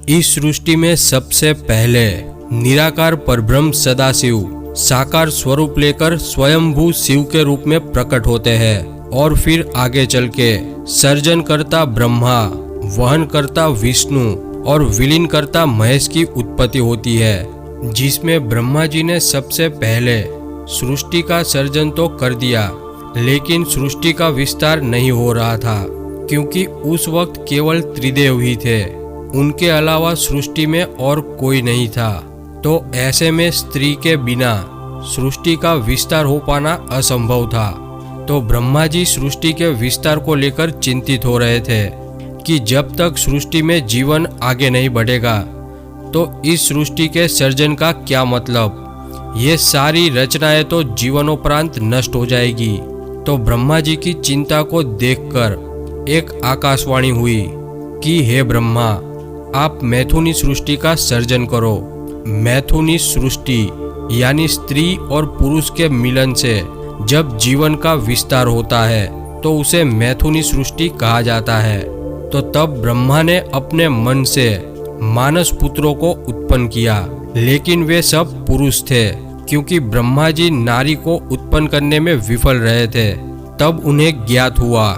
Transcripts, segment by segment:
इस सृष्टि में सबसे पहले निराकार परब्रह्म सदाशिव साकार स्वरूप लेकर स्वयंभू शिव के रूप में प्रकट होते हैं और फिर आगे चल के सर्जन करता ब्रह्मा, वहन करता विष्णु और विलीन करता महेश की उत्पत्ति होती है, जिसमें ब्रह्मा जी ने सबसे पहले सृष्टि का सर्जन तो कर दिया, लेकिन सृष्टि का विस्तार नहीं हो रहा था, क्योंकि उस वक्त केवल त्रिदेव ही थे। उनके अलावा सृष्टि में और कोई नहीं था। तो ऐसे में स्त्री के बिना सृष्टि का विस्तार हो पाना असंभव था। तो ब्रह्मा जी सृष्टि के विस्तार को लेकर चिंतित हो रहे थे कि जब तक सृष्टि में जीवन आगे नहीं बढ़ेगा तो इस सृष्टि के सर्जन का क्या मतलब, ये सारी रचनाएं तो जीवनोपरांत नष्ट हो जाएगी। तो ब्रह्मा जी की चिंता को देखकर एक आकाशवाणी हुई कि हे ब्रह्मा, आप मैथुनी सृष्टि का सर्जन करो। मैथुनी सृष्टि यानी स्त्री और पुरुष के मिलन से जब जीवन का विस्तार होता है तो उसे मैथुनी सृष्टि कहा जाता है। तो तब ब्रह्मा ने अपने मन से मानस पुत्रों को उत्पन्न किया, लेकिन वे सब पुरुष थे, क्योंकि ब्रह्मा जी नारी को उत्पन्न करने में विफल रहे थे। तब उन्हें ज्ञात हुआ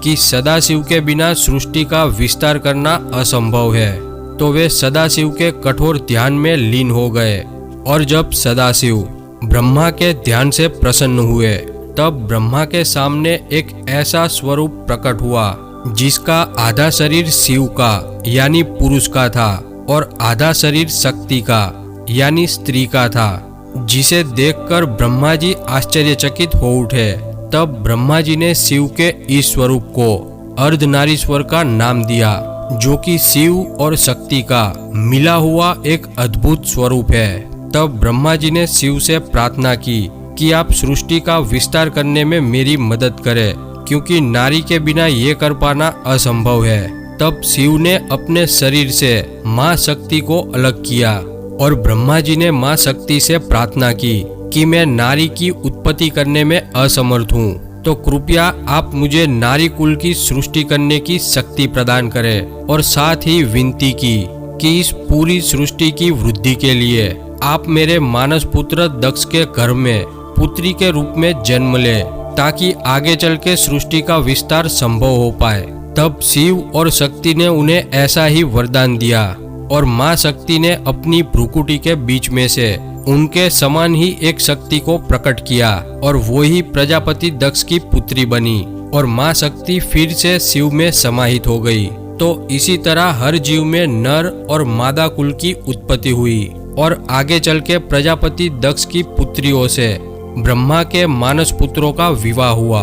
कि सदाशिव के बिना सृष्टि का विस्तार करना असंभव है। तो वे सदाशिव के कठोर ध्यान में लीन हो गए, और जब सदाशिव ब्रह्मा के ध्यान से प्रसन्न हुए तब ब्रह्मा के सामने एक ऐसा स्वरूप प्रकट हुआ जिसका आधा शरीर शिव का यानी पुरुष का था और आधा शरीर शक्ति का यानी स्त्री का था, जिसे देखकर ब्रह्मा जी आश्चर्यचकित हो उठे। तब ब्रह्मा जी ने शिव के इस स्वरूप को अर्धनारीश्वर का नाम दिया, जो कि शिव और शक्ति का मिला हुआ एक अद्भुत स्वरूप है। तब ब्रह्मा जी ने शिव से प्रार्थना की कि आप सृष्टि का विस्तार करने में मेरी मदद करें, क्योंकि नारी के बिना ये कर पाना असंभव है। तब शिव ने अपने शरीर से माँ शक्ति को अलग किया और ब्रह्मा जी ने माँ शक्ति से प्रार्थना की कि मैं नारी की उत्पत्ति करने में असमर्थ हूँ, तो कृपया आप मुझे नारी कुल की सृष्टि करने की शक्ति प्रदान करें। और साथ ही विनती की कि इस पूरी सृष्टि की वृद्धि के लिए आप मेरे मानस पुत्र दक्ष के घर में पुत्री के रूप में जन्म ले, ताकि आगे चल के सृष्टि का विस्तार संभव हो पाए। तब शिव और शक्ति ने उन्हें ऐसा ही वरदान दिया, और माँ शक्ति ने अपनी भ्रुकुटी के बीच में से उनके समान ही एक शक्ति को प्रकट किया, और वो ही प्रजापति दक्ष की पुत्री बनी, और माँ शक्ति फिर से शिव में समाहित हो गई। तो इसी तरह हर जीव में नर और मादा कुल की उत्पत्ति हुई, और आगे चल के प्रजापति दक्ष की पुत्रियों से ब्रह्मा के मानस पुत्रों का विवाह हुआ।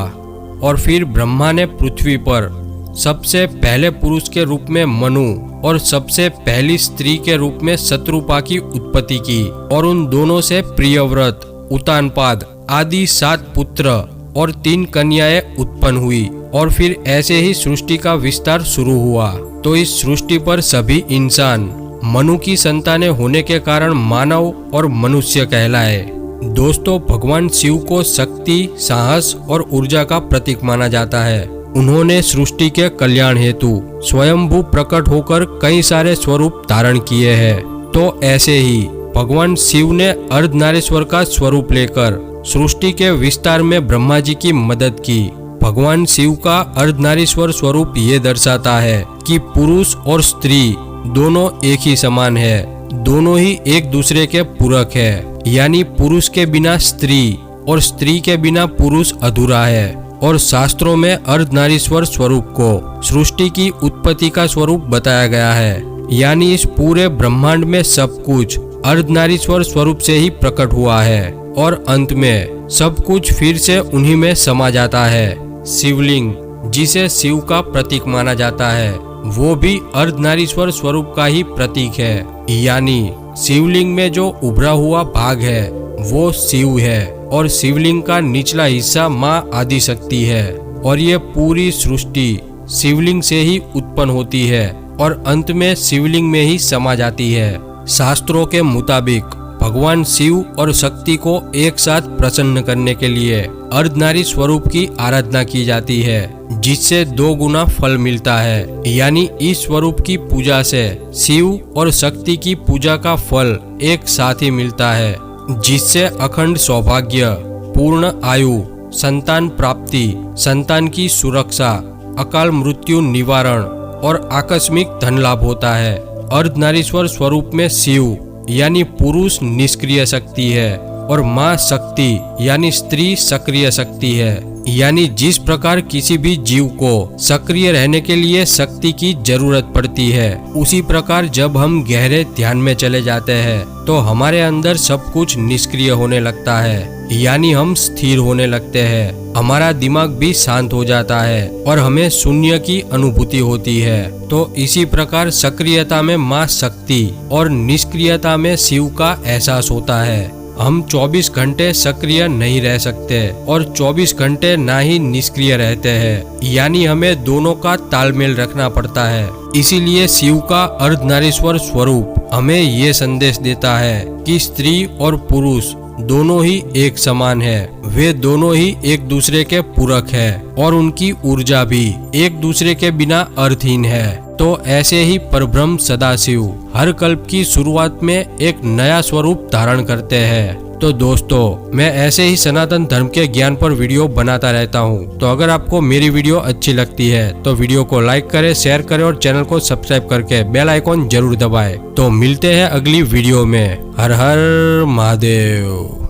और फिर ब्रह्मा ने पृथ्वी पर सबसे पहले पुरुष के रूप में मनु और सबसे पहली स्त्री के रूप में शत्रुपा की उत्पत्ति की, और उन दोनों से प्रियव्रत, उतानपाद आदि 7 पुत्र और 3 कन्याएं उत्पन्न हुई। और फिर ऐसे ही सृष्टि का विस्तार शुरू हुआ। तो इस सृष्टि पर सभी इंसान मनु की संतानें होने के कारण मानव और मनुष्य कहलाए। दोस्तों, भगवान शिव को शक्ति, साहस और ऊर्जा का प्रतीक माना जाता है। उन्होंने सृष्टि के कल्याण हेतु स्वयंभू प्रकट होकर कई सारे स्वरूप धारण किए हैं। तो ऐसे ही भगवान शिव ने अर्धनारीश्वर का स्वरूप लेकर सृष्टि के विस्तार में ब्रह्मा जी की मदद की। भगवान शिव का अर्धनारीश्वर स्वरूप ये दर्शाता है कि पुरुष और स्त्री दोनों एक ही समान है, दोनों ही एक दूसरे के पूरक है, यानी पुरुष के बिना स्त्री और स्त्री के बिना पुरुष अधूरा है। और शास्त्रों में अर्धनारीश्वर स्वरूप को सृष्टि की उत्पत्ति का स्वरूप बताया गया है, यानी इस पूरे ब्रह्मांड में सब कुछ अर्धनारीश्वर स्वरूप से ही प्रकट हुआ है, और अंत में सब कुछ फिर से उन्हीं में समा जाता है। शिवलिंग, जिसे शिव का प्रतीक माना जाता है, वो भी अर्धनारीश्वर स्वरूप का ही प्रतीक है, यानी शिवलिंग में जो उभरा हुआ भाग है वो शिव है, और शिवलिंग का निचला हिस्सा माँ आदिशक्ति है। और ये पूरी सृष्टि शिवलिंग से ही उत्पन्न होती है और अंत में शिवलिंग में ही समा जाती है। शास्त्रों के मुताबिक भगवान शिव और शक्ति को एक साथ प्रसन्न करने के लिए अर्धनारी स्वरूप की आराधना की जाती है, जिससे 2 गुना फल मिलता है। यानी इस स्वरूप की पूजा से शिव और शक्ति की पूजा का फल एक साथ ही मिलता है, जिससे अखंड सौभाग्य, पूर्ण आयु, संतान प्राप्ति, संतान की सुरक्षा, अकाल मृत्यु निवारण और आकस्मिक धन लाभ होता है। अर्धनारीश्वर स्वरूप में शिव यानी पुरुष निष्क्रिय शक्ति है और माँ शक्ति यानी स्त्री सक्रिय शक्ति है। यानी जिस प्रकार किसी भी जीव को सक्रिय रहने के लिए शक्ति की जरूरत पड़ती है, उसी प्रकार जब हम गहरे ध्यान में चले जाते हैं तो हमारे अंदर सब कुछ निष्क्रिय होने लगता है, यानी हम स्थिर होने लगते हैं। हमारा दिमाग भी शांत हो जाता है और हमें शून्य की अनुभूति होती है। तो इसी प्रकार सक्रियता में माँ शक्ति और निष्क्रियता में शिव का एहसास होता है। हम 24 घंटे सक्रिय नहीं रह सकते और 24 घंटे ना ही निष्क्रिय रहते हैं, यानी हमें दोनों का तालमेल रखना पड़ता है। इसीलिए शिव का अर्धनारीश्वर स्वरूप हमें ये संदेश देता है कि स्त्री और पुरुष दोनों ही एक समान है, वे दोनों ही एक दूसरे के पूरक है और उनकी ऊर्जा भी एक दूसरे के बिना अर्थहीन है। तो ऐसे ही परब्रह्म सदाशिव हर कल्प की शुरुआत में एक नया स्वरूप धारण करते हैं। तो दोस्तों, मैं ऐसे ही सनातन धर्म के ज्ञान पर वीडियो बनाता रहता हूँ। तो अगर आपको मेरी वीडियो अच्छी लगती है तो वीडियो को लाइक करें, शेयर करें और चैनल को सब्सक्राइब करके बेल आइकॉन जरूर दबाएं। तो मिलते हैं अगली वीडियो में। हर हर महादेव।